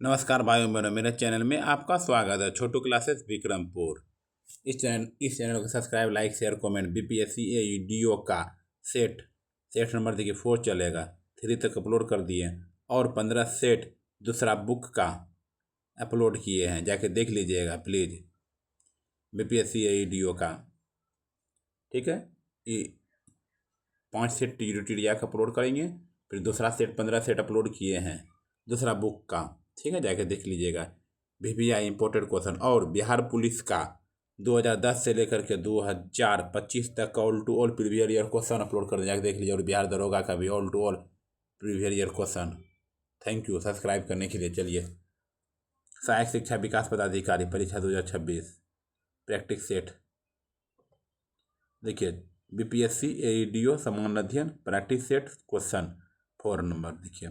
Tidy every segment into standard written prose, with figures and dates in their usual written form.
नमस्कार भाइयों बहनों, मेरे चैनल में आपका स्वागत है। छोटू क्लासेस विक्रमपुर। इस चैनल को subscribe, like, share, comment. BPSC ADO का सेट नंबर देखिए 4 चलेगा, 3 तक अपलोड कर दिए और 15 सेट दूसरा बुक का अपलोड किए हैं, जाके देख लीजिएगा प्लीज़। बीपीएससी एडीओ का, ठीक है। ये 5 सेट टीडीआर का अपलोड करेंगे, फिर दूसरा सेट 15 सेट अपलोड किए हैं दूसरा बुक का, ठीक है, जाके देख लीजिएगा। वीवीआई इंपोर्टेड क्वेश्चन और बिहार पुलिस का 2010 से लेकर के 2025 तक का all to all previous year question upload कर दिया, जाके देख लीजिए। और बिहार दरोगा का भी all to all previous year question. Thank you subscribe करने के लिए। चलिए, सहायक शिक्षा विकास पदाधिकारी परीक्षा 2026 प्रैक्टिस सेट देखिए। बीपीएससी एडीओ समान अध्ययन प्रैक्टिस सेट क्वेश्चन 4 नंबर देखिए,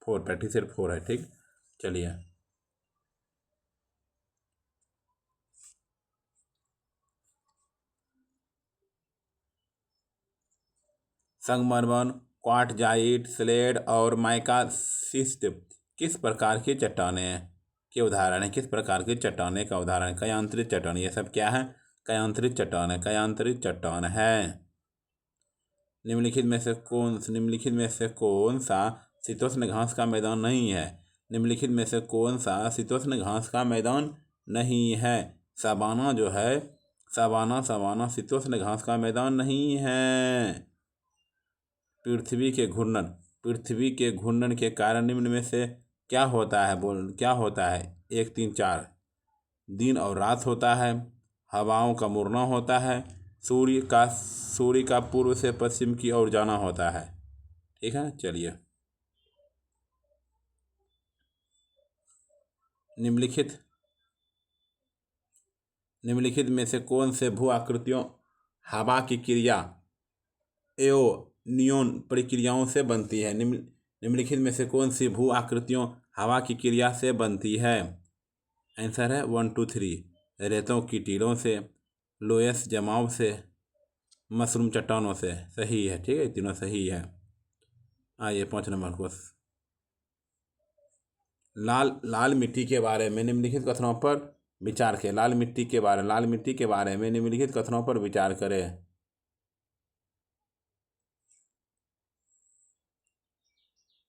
4 प्रैक्टिस सेट 4 है, ठीक। चलिए, संगमरमर, क्वार्टजाइट, स्लेट और माइका शिस्ट किस प्रकार की चट्टानें के उदाहरण है? किस प्रकार की चट्टानें का उदाहरण? कयांतरित चट्टान, ये सब क्या है? कयांतरित चट्टान है, कयांतरित चट्टान है। निम्नलिखित में से कौन सा शीतोष्ण घास का मैदान नहीं है? निम्नलिखित में से कौन सा शीतोष्ण घास का मैदान नहीं है? सवाना जो है, सवाना शीतोष्ण घास का मैदान नहीं है। पृथ्वी के घूर्णन के कारण निम्न में से क्या होता है? क्या होता है? 1, 3, 4 दिन और रात होता है, हवाओं का मुड़ना होता है, सूर्य का पूर्व से पश्चिम की ओर जाना होता है, ठीक है। चलिए, निम्नलिखित में से कौन से भू आकृतियों हवा की क्रिया एओनियन प्रक्रियाओं से बनती है? निम्नलिखित में से कौन सी भू आकृतियों हवा की क्रिया से बनती है? आंसर है 1, 2, 3। रेतों की टीलों से, लोयस जमाव से, मशरूम चट्टानों से। सही है, ठीक है, तीनों सही है। आइए 5 नंबर क्वेश्चन। लाल मिट्टी के बारे में निम्नलिखित कथनों पर विचार करें। लाल मिट्टी के बारे में निम्नलिखित कथनों पर विचार करें।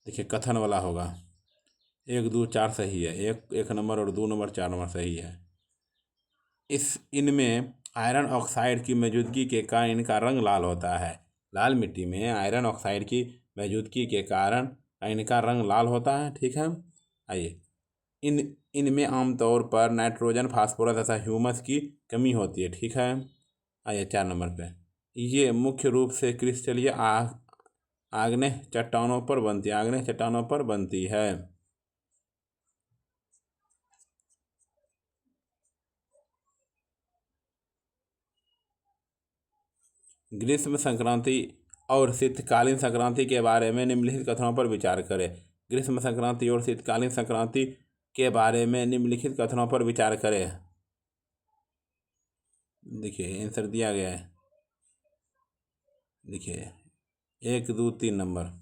देखिए, कथन वाला होगा। 1, 2, 4 सही है। एक नंबर और 2 नंबर 4 नंबर सही है। इनमें आयरन ऑक्साइड की मौजूदगी के कारण इनका रंग लाल होता है। लाल मिट्टी में आयरन ऑक्साइड की मौजूदगी के कारण इनका रंग लाल होता है, ठीक है। आइए, इनमें आमतौर पर नाइट्रोजन, फास्फोरस तथा ह्यूमस की कमी होती है, ठीक है। आइए 4 नंबर पे। ये मुख्य रूप से क्रिस्टलीय आग्नेय चट्टानों पर बनती है। ग्रीष्म संक्रांति और शीतकालीन संक्रांति के बारे में निम्नलिखित कथनों पर विचार करें। ग्रीष्म संक्रांति और शीतकालीन संक्रांति के बारे में निम्नलिखित कथनों पर विचार करें। देखिए, आंसर दिया गया है। देखिए, 1, 2, 3 नंबर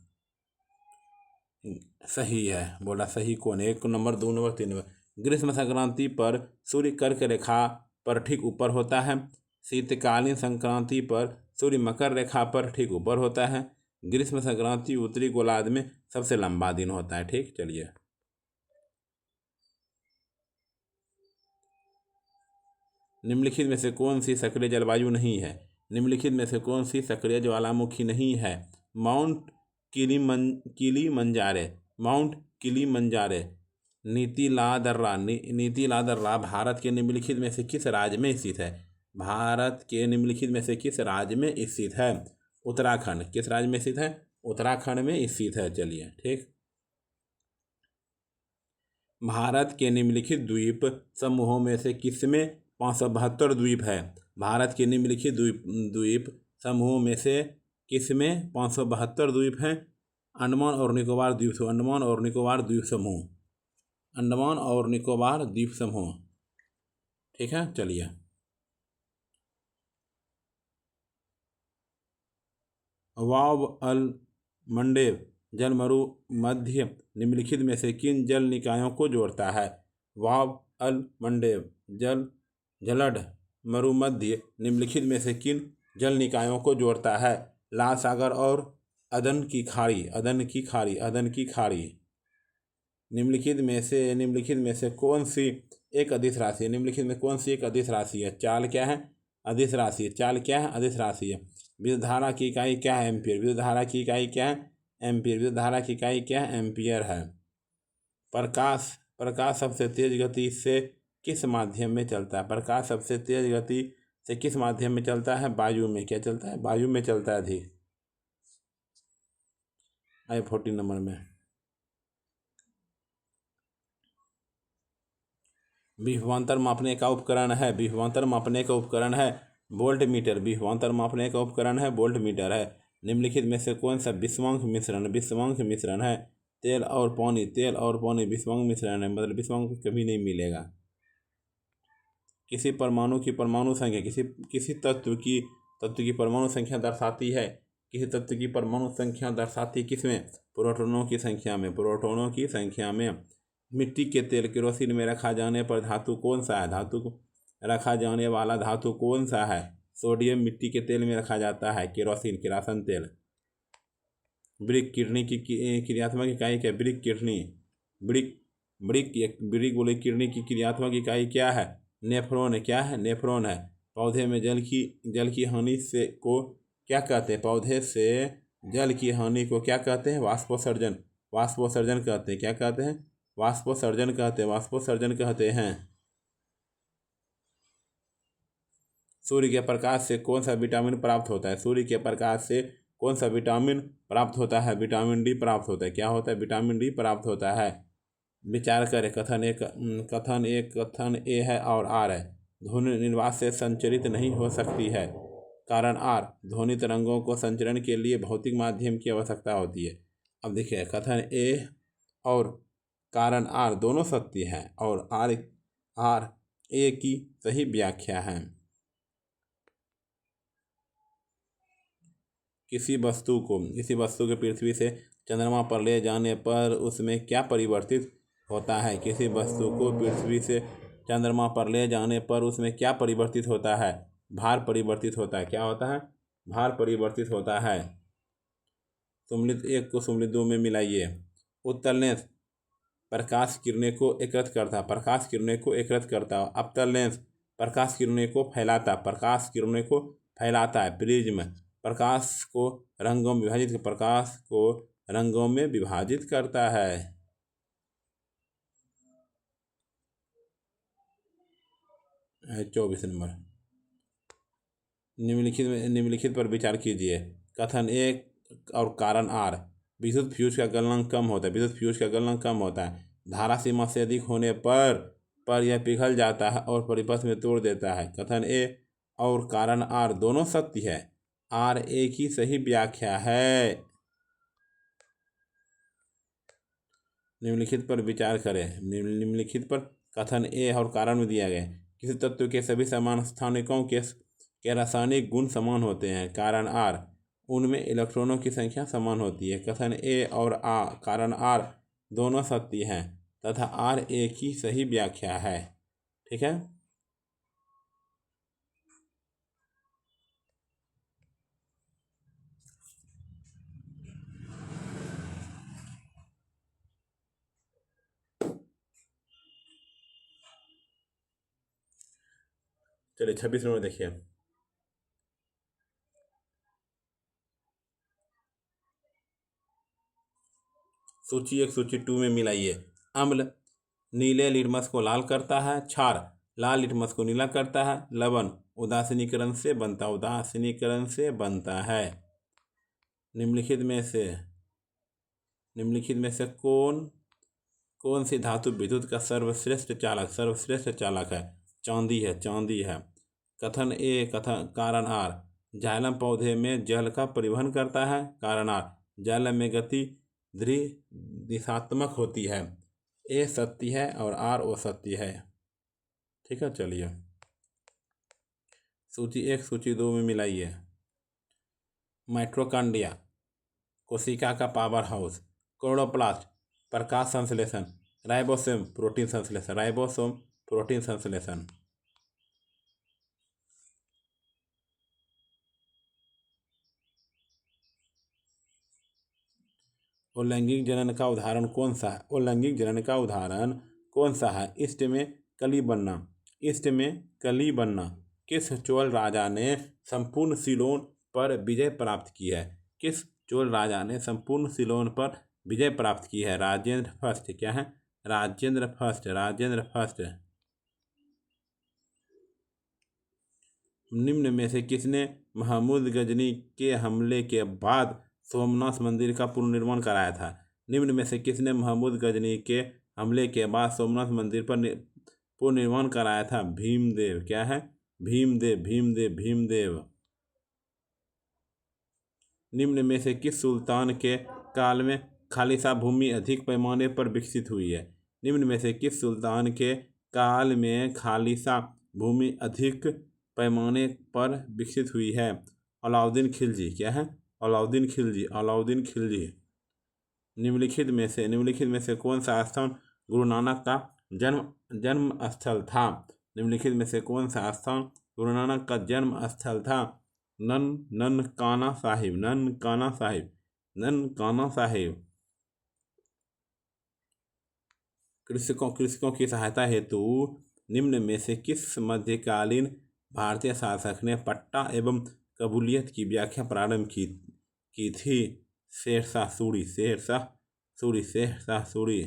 सही है। बोला सही कौन है? 1 नंबर, 2 नंबर, 3 नंबर। ग्रीष्म संक्रांति पर सूर्य कर्क रेखा पर ठीक ऊपर होता है। शीतकालीन संक्रांति पर सूर्य मकर रेखा पर ठीक ऊपर होता है। ग्रीष्म संक्रांति उत्तरी गोलार्ध में सबसे लंबा दिन होता है, ठीक। चलिए, निम्नलिखित में से कौन सी सक्रिय जलवायु नहीं है? निम्नलिखित में से कौन सी सक्रिय ज्वालामुखी नहीं है? Mount Kilimanjaro, Mount Kilimanjaro. Niti La दर्रा भारत के निम्नलिखित में से किस राज्य में स्थित है? भारत के निम्नलिखित में से किस राज्य में स्थित है? उत्तराखंड। किस राज्य में स्थित है? उत्तराखंड में स्थित है। चलिए, ठीक। भारत के निम्नलिखित द्वीप समूहों में से किसमें 572 द्वीप है? भारत के निम्नलिखित द्वीप समूहों में से किसमें 572 द्वीप हैं? अंडमान और निकोबार द्वीप समूह। अंडमान और निकोबार द्वीप समूह, ठीक है। चलिए, वाव अल मंडेव जल मरु मध्य निम्नलिखित में से किन जल निकायों को जोड़ता है? वाव, अल, मंडेव। जलड मरुमध्य निम्नलिखित में से किन जल निकायों को जोड़ता है? लाल सागर और अदन की खाड़ी। निम्नलिखित में से कौन सी एक अदिश राशि है? निम्नलिखित में कौन सी एक अदिश राशि है? चाल क्या है? अदिश राशि है। चाल क्या है? अदिश राशि है। विद्युत धारा की इकाई क्या है? एम्पियर। विद्युत धारा की इकाई क्या है? एम्पियर। विद्युत धारा की इकाई क्या है? एम्पियर है। प्रकाश सबसे तेज गति से किस माध्यम में चलता है? प्रकाश सबसे तेज गति से किस माध्यम में चलता है? वायु में। क्या चलता है? वायु में चलता है अधिक। 14 नंबर में विभवांतर मापने का उपकरण है वोल्ट मीटर। विभवांतर मापने का उपकरण है वोल्ट मीटर है। निम्नलिखित में से कौन सा विषमांक मिश्रण है? तेल और पानी विषमांक मिश्रण है, मतलब विषमांक कभी नहीं मिलेगा। किसी परमाणु की परमाणु संख्या किसी तत्व की परमाणु संख्या दर्शाती है। किसी तत्व की परमाणु संख्या दर्शाती किसमें? प्रोटॉनों की संख्या में। मिट्टी के तेल केरोसिन में रखा जाने पर धातु कौन सा है? रखा जाने वाला धातु कौन सा है? सोडियम मिट्टी के तेल में रखा जाता है। किरासन तेल। ब्रिक किडनी की क्रियात्मक इकाई क्या? ब्रिक किडनी की क्रियात्मक इकाई क्या है? नेफ्रॉन है। क्या है? नेफ्रॉन है। पौधे में जल की हानि से को क्या कहते हैं? पौधे से जल की हानि को क्या कहते हैं? वाष्पोत्सर्जन कहते हैं। क्या कहते हैं? वाष्पोत्सर्जन कहते हैं। सूर्य के प्रकाश से कौन सा विटामिन प्राप्त होता है? सूर्य के प्रकाश से कौन सा विटामिन प्राप्त होता है? विटामिन डी प्राप्त होता है। क्या होता है? विटामिन डी प्राप्त होता है। विचार करें। कथन ए है और आर है। ध्वनि निर्वात से संचरित नहीं हो सकती है। कारण आर। ध्वनि तरंगों को संचरण के लिए भौतिक माध्यम की आवश्यकता होती है। अब देखिए, कथन ए और कारण आर दोनों सत्य हैं और आर ए की सही व्याख्या है। किसी वस्तु के पृथ्वी से चंद्रमा पर ले जाने पर उसमें क्या परिवर्तित होता है? किसी वस्तु को पृथ्वी से चंद्रमा पर ले जाने पर उसमें क्या परिवर्तित होता है? भार परिवर्तित होता है। क्या होता है? भार परिवर्तित होता है। सम्मिलित 1 को सम्मिलित 2 में मिलाइए। उत्तल लेंस प्रकाश किरणें को एकत्र करता। अवतल लेंस प्रकाश किरणें को फैलाता है। प्रिज्म प्रकाश को रंगों में विभाजित करता है। 24 नंबर। निम्नलिखित पर विचार कीजिए। कथन ए और कारण आर। विद्युत फ्यूज का गलनांक कम होता है। धारा सीमा से अधिक होने पर यह पिघल जाता है और परिपथ में तोड़ देता है। कथन ए और कारण आर दोनों सत्य है। आर ए की सही व्याख्या है। निम्नलिखित पर विचार करें। निम्नलिखित पर कथन ए और कारण में दिया गया। किसी तत्व के सभी समान स्थानिकों के रासायनिक गुण समान होते हैं। कारण आर। उनमें इलेक्ट्रॉनों की संख्या समान होती है। कथन ए और कारण आर दोनों सत्य हैं तथा आर ए की सही व्याख्या है। ठीक है। चलिए 26 नंबर देखिए। सूची 1 सूची 2 में मिलाइए। अम्ल नीले लिटमस को लाल करता है। क्षार लाल लिटमस को नीला करता है। लवण उदासीनीकरण से बनता है। निम्नलिखित में से कौन सी धातु विद्युत का सर्वश्रेष्ठ चालक है? चांदी है। कथन ए कारण आर। जाइलम पौधे में जल का परिवहन करता है। कारण आर। जाइलम में गति दिशात्मक होती है। ए सत्य है और आर असत्य है। ठीक है। चलिए सूची 1 सूची 2 में मिलाइए। माइटोकॉन्ड्रिया कोशिका का पावर हाउस, क्लोरोप्लास्ट प्रकाश संश्लेषण, राइबोसोम प्रोटीन संश्लेषण, राइबोसोम प्रोटीन संश्लेषण। अलैंगिक जनन का उदाहरण कौन सा है? अलैंगिक जनन का उदाहरण कौन सा है? ईस्ट में कली बनना, ईस्ट में कली बनना। किस चोल राजा ने संपूर्ण सीलोन पर विजय प्राप्त की है? किस चोल राजा ने संपूर्ण सीलोन पर विजय प्राप्त की है? राजेंद्र फर्स्ट। क्या है? Rajendra first, Rajendra first. निम्न में से किसने महमूद गजनी के हमले के बाद सोमनाथ मंदिर का पुनर्निर्माण कराया था? निम्न में से किसने महमूद गजनी के हमले के बाद सोमनाथ मंदिर पर पुनर्निर्माण कराया था? भीमदेव। क्या है? भीमदेव, भीमदेव, भीमदेव। निम्न में से किस सुल्तान के काल में खालिसा भूमि अधिक पैमाने पर विकसित हुई है? निम्न में से किस सुल्तान के काल में खालिसा भूमि अधिक पैमाने पर विकसित हुई है? अलाउद्दीन खिलजी। क्या है? अलाउद्दीन खिलजी, अलाउद्दीन खिलजी। निम्नलिखित में से कौन सा स्थान गुरु नानक का जन्म स्थल था? निम्नलिखित में से कौन सा स्थान गुरु नानक का जन्म स्थल था? ननकाना साहिब, ननकाना साहिब, ननकाना साहिब। कृषकों की सहायता हेतु निम्न में से किस मध्यकालीन भारतीय शासक ने पट्टा एवं कबूलियत की व्याख्या प्रारंभ की थी? शेरशाह सूरी, शेरशाह सूरी, शेरशाह सूरी।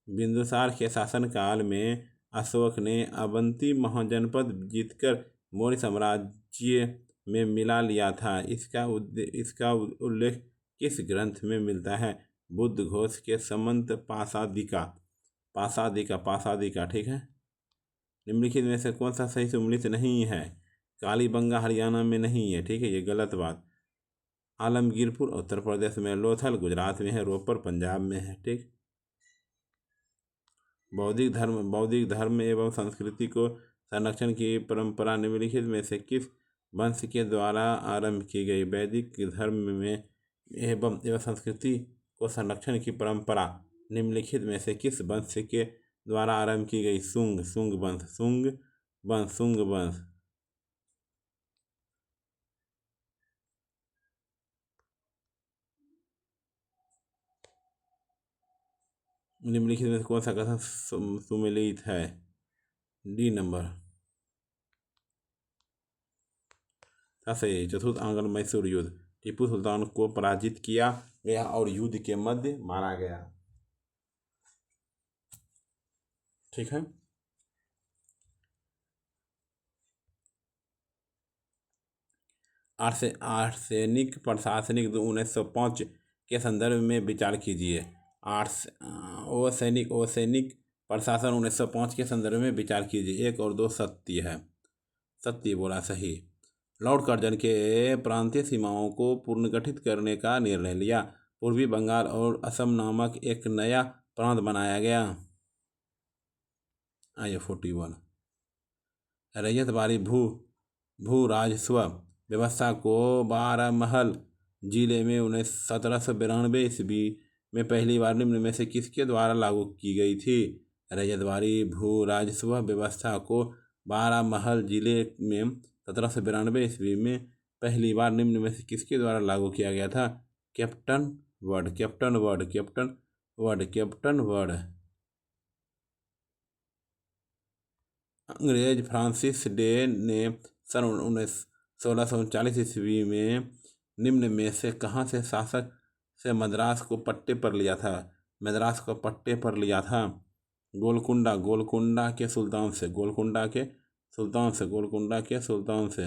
बिंदुसार के शासनकाल में अशोक ने अवंती महाजनपद जीतकर मौर्य साम्राज्य में मिला लिया था। इसका उल्लेख किस ग्रंथ में मिलता है? बुद्ध घोष के समंत पासादिका, पासादिका, पासादिका। ठीक है। निम्नलिखित में से कौन सा सही सम्मिलित नहीं है? कालीबंगा हरियाणा में नहीं है। ठीक है, ये गलत बात। आलमगीरपुर उत्तर प्रदेश में, लोथल गुजरात में है, रोपड़ पंजाब में है। ठीक। बौद्धिक धर्म एवं संस्कृति को संरक्षण की परंपरा निम्नलिखित में से किस वंश के द्वारा आरंभ की गई? वैदिक धर्म में एवं संस्कृति को संरक्षण की परंपरा निम्नलिखित में से किस वंश के द्वारा आरंभ की गई? शुंग वंश, शुंग वंश। निम्नलिखित में से कौन सा कथन सुमेलित है? D number. सही। चतुर्थ आंग्ल मैसूर युद्ध, टीपू सुल्तान को पराजित किया गया और युद्ध के मध्य मारा गया। ठीक है। आर्सेनिक प्रशासनिक 1905 के संदर्भ में विचार कीजिए। ओसैनिक प्रशासन 1905 के संदर्भ में विचार कीजिए। 1 और 2 सत्य है, सत्य बोला। सही। लॉर्ड कर्जन के प्रांतीय सीमाओं को पुनर्गठित करने का निर्णय लिया। पूर्वी बंगाल और असम नामक एक नया प्रांत बनाया गया। आइए 41। रैयतवाड़ी भू राजस्व व्यवस्था को बारामहल जिले में 1792 ईस्वी में पहली बार निम्न में से किसके द्वारा लागू की गई थी? रैयतवाड़ी भू राजस्व व्यवस्था को बारामहल जिले में 1792 ईस्वी में पहली बार निम्न में से किसके द्वारा लागू किया गया था? Captain word, captain word, captain word, captain word. अंग्रेज फ्रांसिस डे ने सन 1639 ईस्वी में निम्न में से कहाँ से शासक से मद्रास को पट्टे पर लिया था? मद्रास को पट्टे पर लिया था गोलकुंडा के सुल्तान से, गोलकुंडा के सुल्तान से।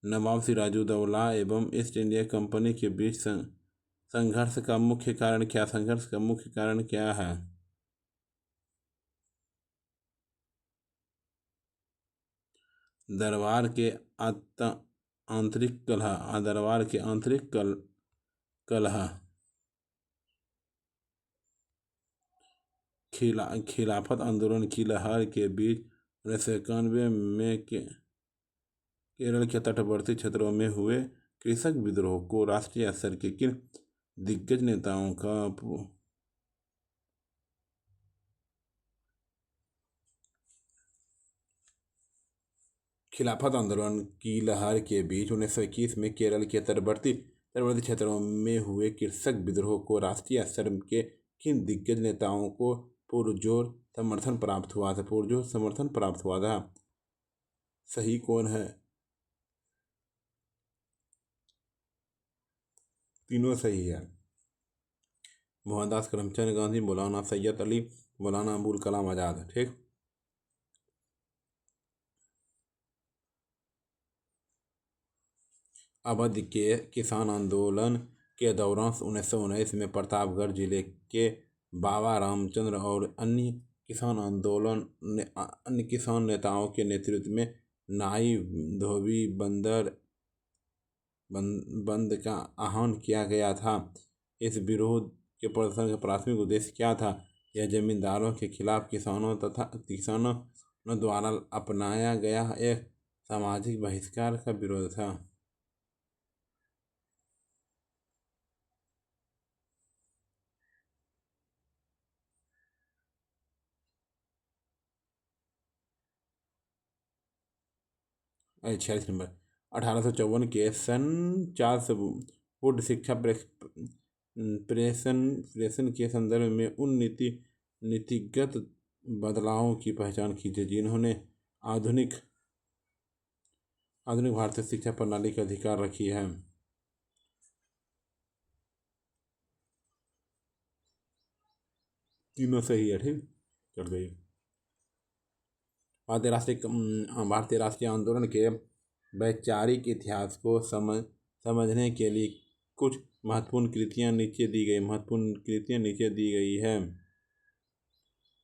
नवाब सिराजुद्दौला एवं ईस्ट इंडिया कंपनी के बीच संघर्ष का मुख्य कारण क्या है? दरबार के आंतरिक कलह, खिलाफत आंदोलन की लहर के बीच 1991 में केरल के तटवर्ती क्षेत्रों में हुए कृषक विद्रोह को राष्ट्रीय स्तर के किन दिग्गज नेताओं का खिलाफत आंदोलन की लहर के बीच 1921 में केरल के तटवर्ती क्षेत्रों में हुए कृषक विद्रोह को राष्ट्रीय स्तर के किन दिग्गज नेताओं को पुरजोर समर्थन प्राप्त हुआ था? सही कौन है? तीनों सही है। मोहनदास करमचंद गांधी, मौलाना सैयद अली, मौलाना अबुल कलाम आजाद। ठीक। अवध के किसान आंदोलन के दौरान 1919 में प्रतापगढ़ जिले के बाबा रामचंद्र और अन्य किसान नेताओं के नेतृत्व में नाई धोबी बंद का आह्वान किया गया था। इस विरोध के प्रदर्शन का प्राथमिक उद्देश्य क्या था? यह जमींदारों के खिलाफ किसानों द्वारा अपनाया गया एक सामाजिक बहिष्कार का विरोध था। अच्छा, 46 नंबर। 1854 के सन चार्ल्स वुड शिक्षा प्रेषण के संदर्भ में उन नीतिगत बदलावों की पहचान कीजिए जिन्होंने आधुनिक भारतीय शिक्षा प्रणाली का अधिकार रखी है। तीनों सही है। ठीक, चल गई। भारतीय राष्ट्रीय आंदोलन के वैचारिक इतिहास को समझने के लिए कुछ महत्वपूर्ण कृतियां नीचे दी गई है।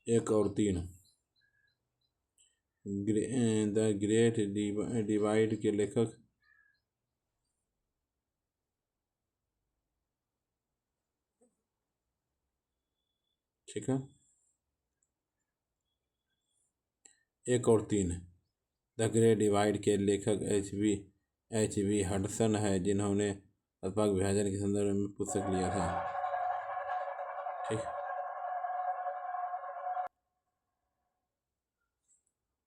1 और 3। द ग्रेट डिवाइड के लेखक ठीक है। 1 और 3 द ग्रेट डिवाइड के लेखक एच बी हडसन है जिन्होंने व्यापक विभाजन के संदर्भ में पुस्तक लिया था। ठीक।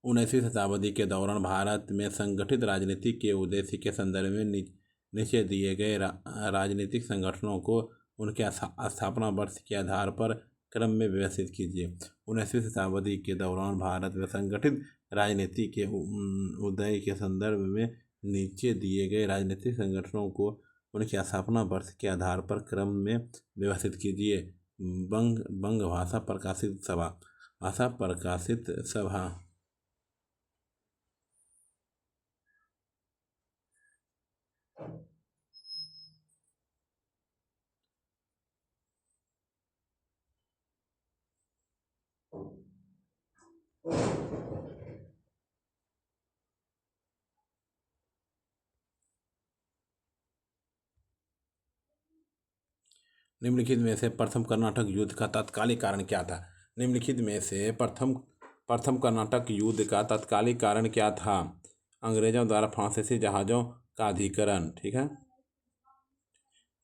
19वीं शताब्दी के दौरान भारत में संगठित राजनीति के उद्देश्य के संदर्भ में नीचे दिए गए राजनीतिक संगठनों को उनके स्थापना वर्ष के आधार पर क्रम में व्यवस्थित कीजिए। 19वीं शताब्दी के दौरान भारत में संगठित राजनीति के उदय के संदर्भ में नीचे दिए गए राजनीतिक संगठनों को उनके स्थापना वर्ष के आधार पर क्रम में व्यवस्थित कीजिए। बंग भाषा प्रकाशित सभा। निम्नलिखित में से प्रथम कर्नाटक युद्ध का तत्कालिक कारण क्या था? निम्नलिखित में से प्रथम कर्नाटक युद्ध का तत्कालिक कारण क्या था? अंग्रेजों द्वारा फ्रांसीसी जहाज़ों का अधिग्रहण। ठीक है।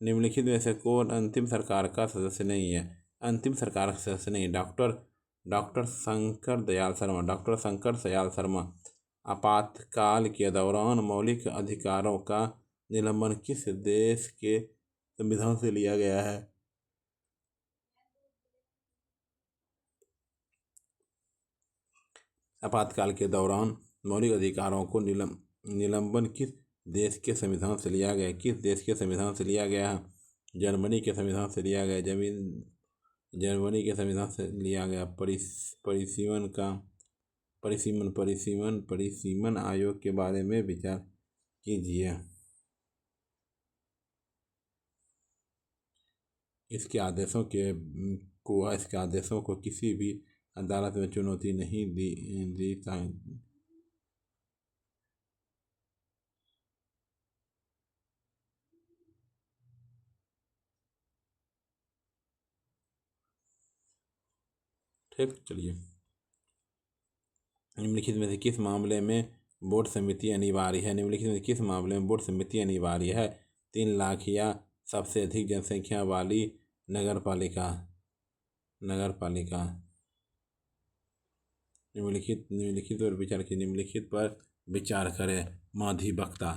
निम्नलिखित में से कौन अंतिम सरकार का सदस्य नहीं है? अंतिम सरकार का सदस्य नहीं। डॉक्टर शंकर दयाल शर्मा। आपातकाल के दौरान मौलिक अधिकारों का निलंबन किस देश के संविधान से लिया गया है? आपातकाल के दौरान मौलिक अधिकारों को निलंबन किस देश के संविधान से लिया गया? जर्मनी के संविधान से लिया गया। जर्मनी के संविधान से लिया गया। परिसीमन आयोग के बारे में विचार कीजिए। इसके आदेशों को किसी भी अदालत में चुनौती नहीं दी। ठीक, चलिए। निम्नलिखित में से किस मामले में बोर्ड समिति अनिवार्य है? निम्नलिखित में किस मामले में बोर्ड समिति अनिवार्य है? 3 लाख या सबसे अधिक जनसंख्या वाली नगरपालिका। निम्नलिखित पर विचार करें। निम्नलिखित पर विचार करें महाधिवक्ता।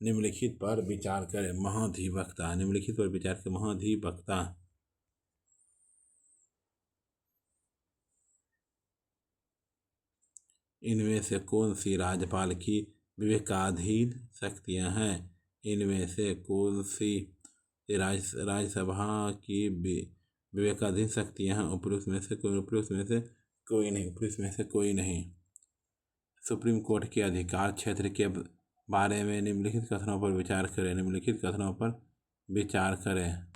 निम्नलिखित पर विचार करें महाधिवक्ता। निम्नलिखित पर विचार करें महाधिवक्ता। इनमें से कौन सी राज्यपाल की विवेकाधीन शक्तियां हैं? इनमें से कौन सी राज्यसभा की विवेकाधीन शक्तियां हैं? उपयुक्त में से कोई नहीं। सुप्रीम कोर्ट के अधिकार क्षेत्र के बारे में निम्नलिखित कथनों पर विचार करें। निम्नलिखित कथनों पर विचार करें।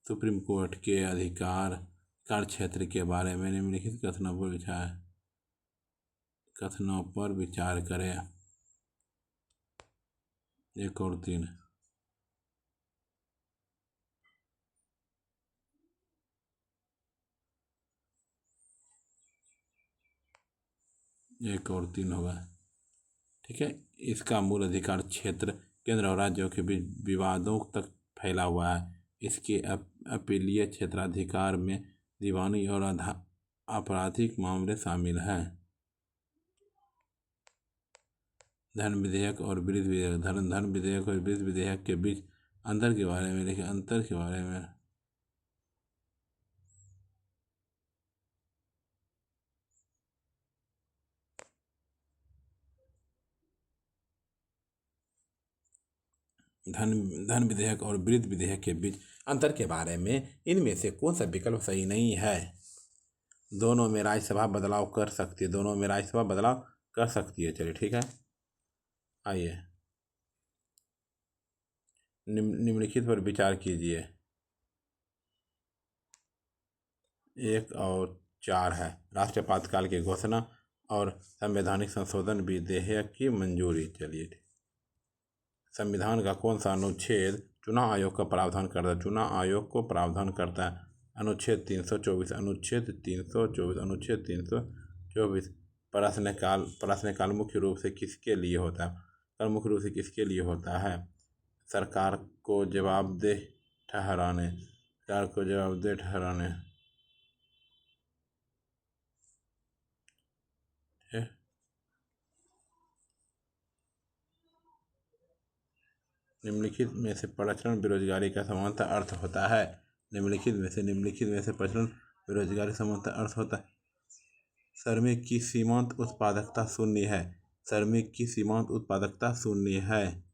सुप्रीम कोर्ट के अधिकार क्षेत्र के बारे में निम्नलिखित कथनों पर विचार करें। 1 और 3। 1 और 3 होगा। ठीक है। इसका मूल अधिकार क्षेत्र केंद्र और राज्यों के बीच विवादों तक फैला हुआ है। इसके अपीलीय क्षेत्राधिकार में दीवानी और आपराधिक मामले शामिल हैं। धन विधेयक और वृद्ध विधेयक। धन विधेयक और वृद्ध विधेयक के बीच अंतर के बारे में लिखे। अंतर के बारे में धन विधेयक और वृद्ध विधेयक के बीच अंतर के बारे में इनमें से कौन सा विकल्प सही नहीं है? दोनों में राज्यसभा बदलाव कर सकती है। दोनों में राज्यसभा बदलाव कर सकती है। चलिए ठीक है। आइए निम्नलिखित पर विचार कीजिए। 1 और 4 है। राष्ट्रीय आपातकाल की घोषणा और संवैधानिक संशोधन विधेयक की मंजूरी। चलिए, संविधान का कौन सा अनुच्छेद चुनाव आयोग का प्रावधान करता है? चुनाव आयोग को प्रावधान करता है अनुच्छेद 324। अनुच्छेद 324। प्रश्नकाल मुख्य रूप से किसके लिए होता है? मुख्य रूप से किसके लिए होता है? सरकार को जवाबदेह ठहराने। निम्नलिखित में से प्रचलन बेरोजगारी का समानता अर्थ होता है। निम्नलिखित में से प्रचलन बेरोजगारी समानता अर्थ होता है। श्रमिक की सीमांत उत्पादकता शून्य है। श्रमिक की सीमांत उत्पादकता शून्य है।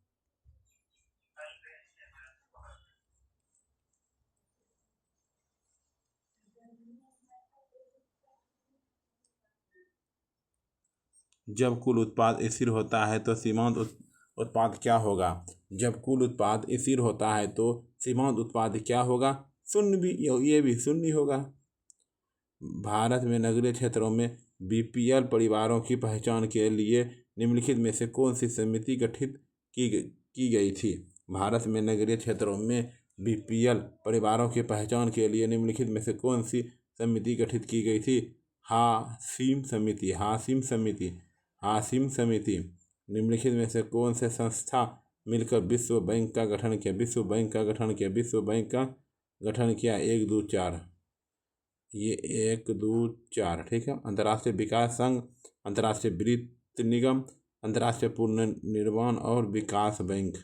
जब कुल उत्पाद स्थिर होता है तो सीमांत उत्पाद क्या होगा? जब कुल उत्पाद स्थिर होता है तो सीमांत उत्पाद क्या होगा? शून्य भी, ये भी शून्य होगा। भारत में नगरीय क्षेत्रों में बीपीएल परिवारों की पहचान के लिए निम्नलिखित में से कौन सी समिति गठित की गई थी? भारत में नगरीय क्षेत्रों में बीपीएल परिवारों की पहचान के लिए निम्नलिखित में से कौन सी समिति गठित की गई थी? हाशिम समिति। निम्नलिखित में से कौन से संस्था मिलकर विश्व बैंक का गठन किया? 1 2 4। ये 1 2 4। ठीक है। अंतर्राष्ट्रीय विकास संघ, अंतर्राष्ट्रीय वित्त निगम, अंतर्राष्ट्रीय पुनर्निर्माण और विकास बैंक।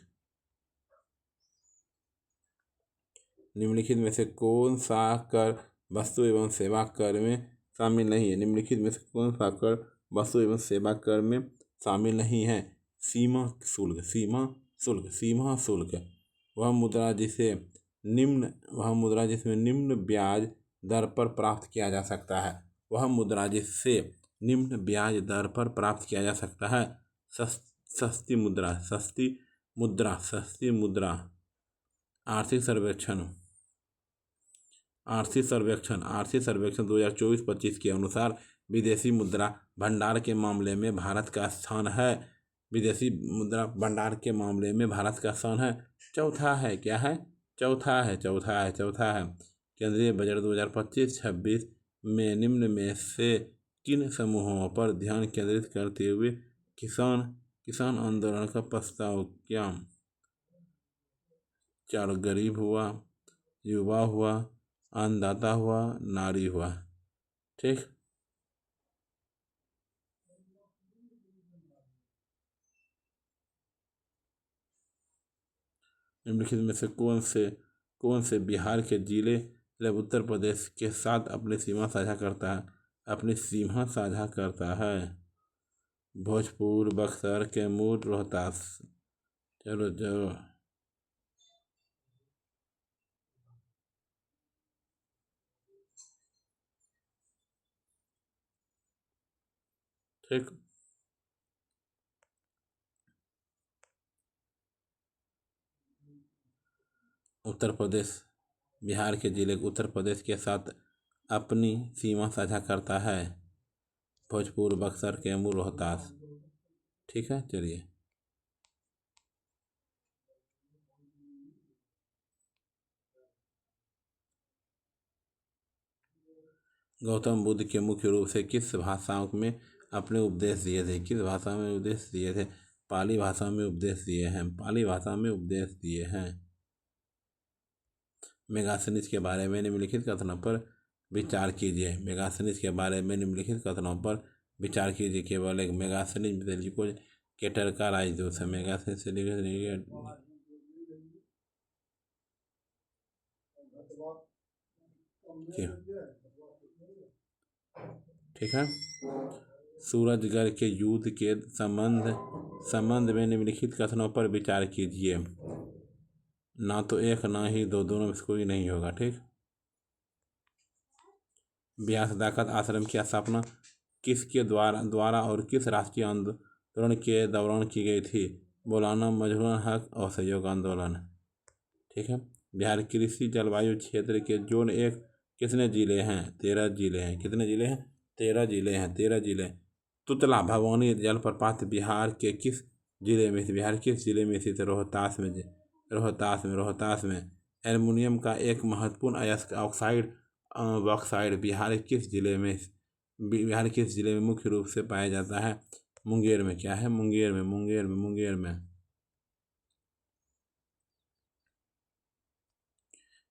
निम्नलिखित में से कौन सा कर वस्तु एवं सेवा कर में शामिल नहीं है? निम्नलिखित में से कौन सा कर वस्तु एवं सेवा कर में शामिल नहीं है? सीमा शुल्क। वह मुद्रा जिसमें निम्न ब्याज दर पर प्राप्त किया जा सकता है। सस्ती मुद्रा। आर्थिक सर्वेक्षण 2024-25 के अनुसार विदेशी मुद्रा भंडार के मामले में भारत का स्थान है। चौथा है। क्या है? चौथा है। केंद्रीय बजट 2025-26 में निम्न में से किन समूहों पर ध्यान केंद्रित करते हुए किसान आंदोलन का प्रस्ताव किया? चार, गरीब हुआ, युवा हुआ, अन्नदाता हुआ, नारी हुआ। ठीक। निम्नलिखित में से कौन से बिहार के जिले जब उत्तर प्रदेश के साथ अपनी सीमा साझा करता है? भोजपुर, बक्सर, कैमूर, रोहतास। चलो। ठीक। उत्तर प्रदेश, बिहार के जिले उत्तर प्रदेश के साथ अपनी सीमा साझा करता है। भोजपुर, बक्सर, कैमूर, रोहतास। ठीक है, चलिए। गौतम बुद्ध के मुख्य रूप से किस भाषाओं में अपने उपदेश दिए थे? किस भाषा में उपदेश दिए थे? पाली भाषा में उपदेश दिए हैं। पाली भाषा में उपदेश दिए हैं। मेगास्थनीज के बारे में निम्नलिखित कथनों पर विचार कीजिए। मेगास्थनीज के बारे में निम्नलिखित कथनों पर विचार कीजिए। केवल एक मेगास्थनीज तेलुगु केटर का राजदूत है। मेगास्थनीज से ठीक है। सूरजगढ़ के युद्ध के संबंध में निम्नलिखित कथनों पर विचार कीजिए। ना तो एक ना ही दो, दोनों में से कोई नहीं होगा। ठीक। बिहार सदाकत आश्रम की स्थापना किसके द्वारा और किस राष्ट्रीय आंदोलन के दौरान की गई थी? मौलाना मजहरूल हक असहयोग आंदोलन। ठीक है। बिहार कृषि जलवायु क्षेत्र के जोन 1 कितने जिले हैं? 13 जिले हैं। कितने जिले हैं? 13 जिले हैं। 13 जिले। तुतला भवानी जलप्रपात बिहार के किस जिले में? बिहार किस जिले में स्थित? रोहतास में। एल्युमिनियम का एक महत्वपूर्ण अयस्क बॉक्साइड बिहार किस जिले में मुख्य रूप से पाया जाता है? मुंगेर में। क्या है? मुंगेर में।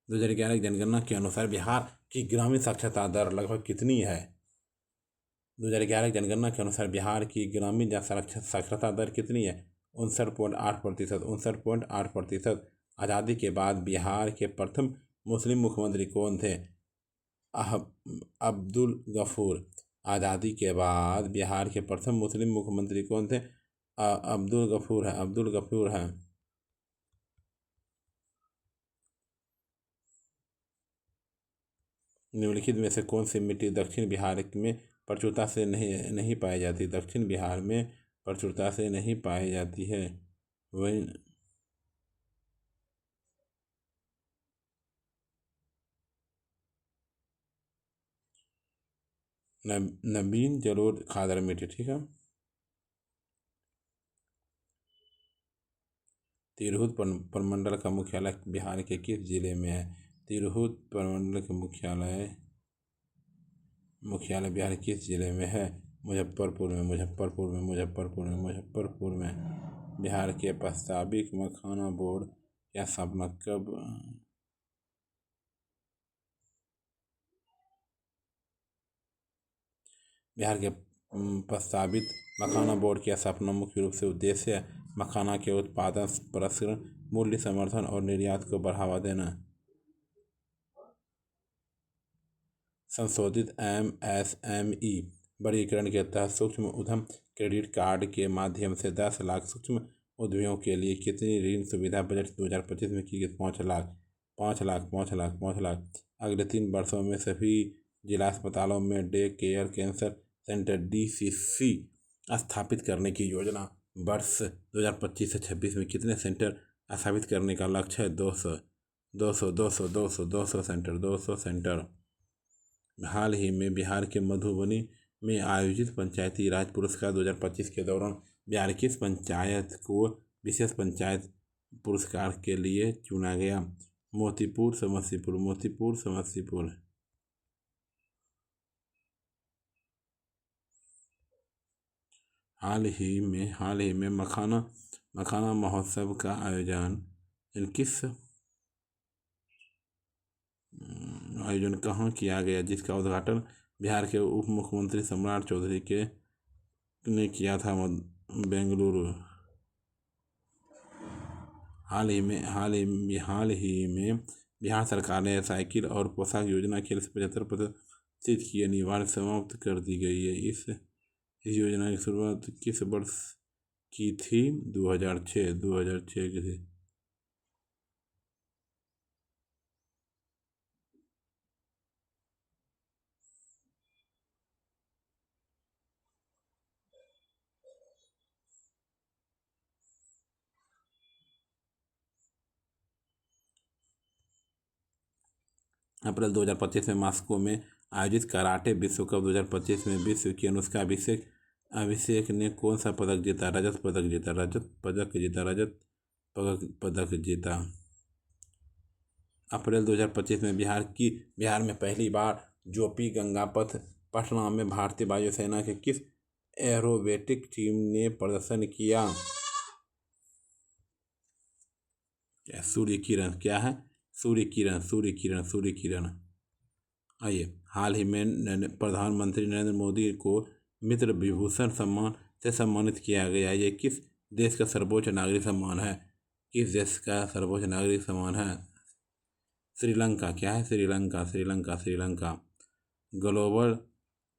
2011 की जनगणना के अनुसार बिहार की ग्रामीण साक्षरता दर लगभग कितनी है? 2011 की जनगणना के अनुसार बिहार की ग्रामीण साक्षरता दर कितनी है? 59.8%। आज़ादी के बाद बिहार के प्रथम मुस्लिम मुख्यमंत्री कौन थे? अब्दुल गफूर। आज़ादी के बाद बिहार के प्रथम मुस्लिम मुख्यमंत्री कौन थे? अब्दुल गफूर है। निम्नलिखित में से कौन सी मिट्टी दक्षिण बिहार में प्रचुरता से नहीं पाई जाती? दक्षिण बिहार में प्रचुरता से नहीं पाई जाती है। वही नवीन जलोढ़ खादर मिट्टी। ठीक है। तिरहुत प्रमंडल का मुख्यालय बिहार के किस जिले में है? तिरहुत प्रमंडल का मुख्यालय बिहार किस जिले में है? मुजफ्फरपुर में। बिहार के प्रस्तावित मखाना बोर्ड की स्थापना कब? बिहार के प्रस्तावित मखाना बोर्ड की स्थापना मुख्य रूप से उद्देश्य मखाना के उत्पादन, प्रसंस्करण, मूल्य संवर्धन और निर्यात को बढ़ावा देना। संशोधित MSME वर्गीकरण के तहत सूक्ष्म उद्यम क्रेडिट कार्ड के माध्यम से 10 लाख सूक्ष्म उद्यमियों के लिए कितनी ऋण सुविधा बजट 2025 में की गई? 5 लाख। अगले 3 वर्षों में सभी जिला अस्पतालों में day care cancer centre DCC स्थापित करने की योजना। वर्ष 2025 से 26 में कितने सेंटर स्थापित करने का लक्ष्य है? 200 सेंटर। हाल ही में बिहार के मधुबनी में आयोजित पंचायती राज पुरस्कार 2025 के दौरान बिहार किस पंचायत को विशेष पंचायत पुरस्कार के लिए चुना गया? मोतीपुर समस्तीपुर, मोतीपुर समस्तीपुर। हाल ही में मखाना महोत्सव का आयोजन कहाँ किया गया, जिसका उद्घाटन बिहार के उप मुख्यमंत्री सम्राट चौधरी ने किया था बेंगलुरु। हाल ही में बिहार सरकार ने साइकिल और पोशाक योजना के 75% की अनिवार्य समाप्त कर दी गई है। इस योजना की शुरुआत किस वर्ष की थी? 2006 की थी। अप्रैल 2025 में मॉस्को में आयोजित कराटे विश्व कप 2025 में विश्व की अनुष्का अभिषेक ने कौन सा पदक जीता? रजत पदक जीता। अप्रैल 2025 में बिहार में पहली बार जोपी गंगापथ पटना में भारतीय वायुसेना के किस एरोबेटिक टीम ने प्रदर्शन किया? सूर्य किरण। क्या है? सूर्य किरण। आइए, हाल ही में प्रधानमंत्री नरेंद्र मोदी को मित्र विभूषण सम्मान से सम्मानित किया गया। ये किस देश का सर्वोच्च नागरिक सम्मान है? किस देश का सर्वोच्च नागरिक सम्मान है? श्रीलंका। क्या है? श्रीलंका। ग्लोबल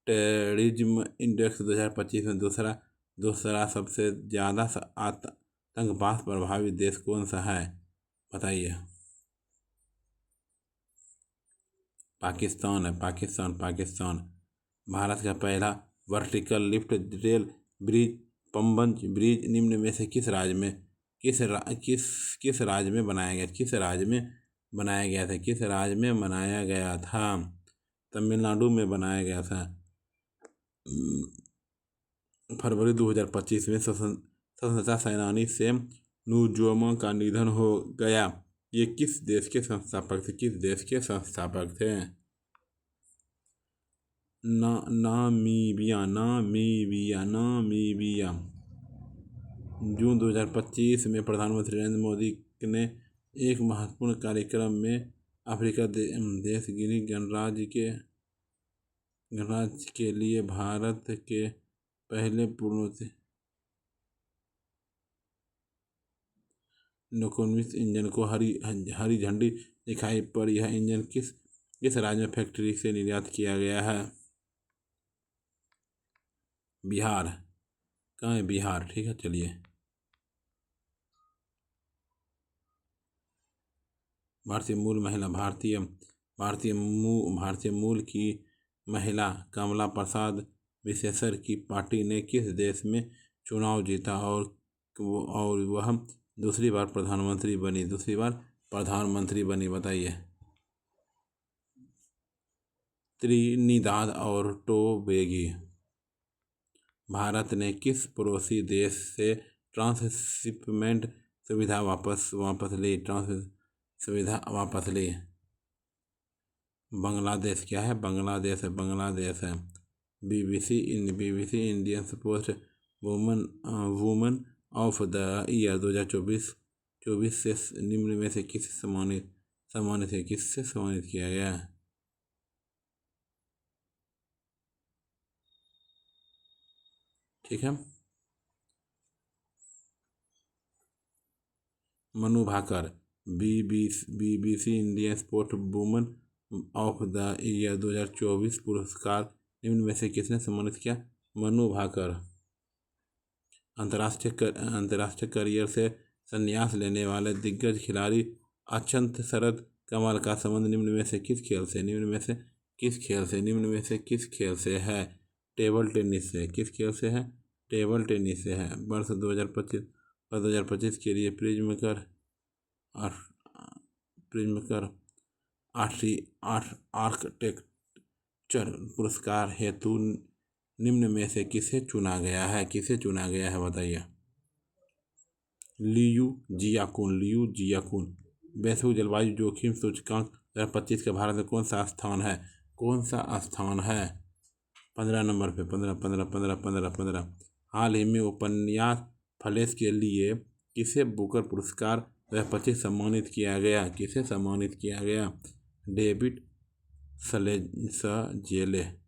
टेररिज्म इंडेक्स 2025 में दूसरा सबसे ज़्यादा आतंकवाद प्रभावित देश कौन सा है? बताइए। पाकिस्तान है। पाकिस्तान। भारत का पहला vertical lift rail bridge Pamban bridge निम्न में से किस राज्य में बनाया गया? किस राज्य में बनाया गया था? तमिलनाडु में बनाया गया था। फरवरी 2025 में स्वतंत्रता सेनानी सैम नुजोमा का निधन हो गया। ये किस देश के संस्थापक थे? नामीबिया। जून 2025 में प्रधानमंत्री नरेंद्र मोदी ने एक महत्वपूर्ण कार्यक्रम में अफ्रीका देश गिनी गणराज्य के लिए भारत के पहले पूर्ण नौकोन्मुख इंजन को हरी झंडी दिखाई पर यह इंजन किस राज्य में फैक्ट्री से निर्यात किया गया है? बिहार। कहाँ है? बिहार। ठीक है, चलिए। भारतीय मूल की महिला कमला प्रसाद विशेषर की पार्टी ने किस देश में चुनाव जीता और वह दूसरी बार प्रधानमंत्री बनी? बताइए। त्रिनिदाद और टोबैगो। भारत ने किस पड़ोसी देश से ट्रांसशिपमेंट सुविधा वापस ली? बांग्लादेश। क्या है? बांग्लादेश है। BBC Indian post woman of the year 2024 से निम्न में से किससे सम्मानित किया गया? ठीक है। Manu Bhaker. BBC Indian sport woman of the year 2024 पुरस्कार निम्न में से किसने सम्मानित किया? मनु भाकर। अंतर्राष्ट्रीय करियर से संन्यास लेने वाले दिग्गज खिलाड़ी अक्षत शरद कमल का संबंध निम्न में से किस खेल से है? टेबल टेनिस से। किस खेल से है? टेबल टेनिस से है। वर्ष 2025 के लिए प्रिज्मकर आर्किटेक्चर पुरस्कार हेतु निम्न में से किसे चुना गया है? बताइए। लियू जियाकुन। वैश्विक जलवायु जोखिम सूचकांक 2025 का भारत में कौन सा स्थान है? 15 नंबर पे। 15। हाल ही में उपन्यास फलेश के लिए किसे बुकर पुरस्कार 2025 सम्मानित किया गया? किसे सम्मानित किया गया? डेविड सजेले।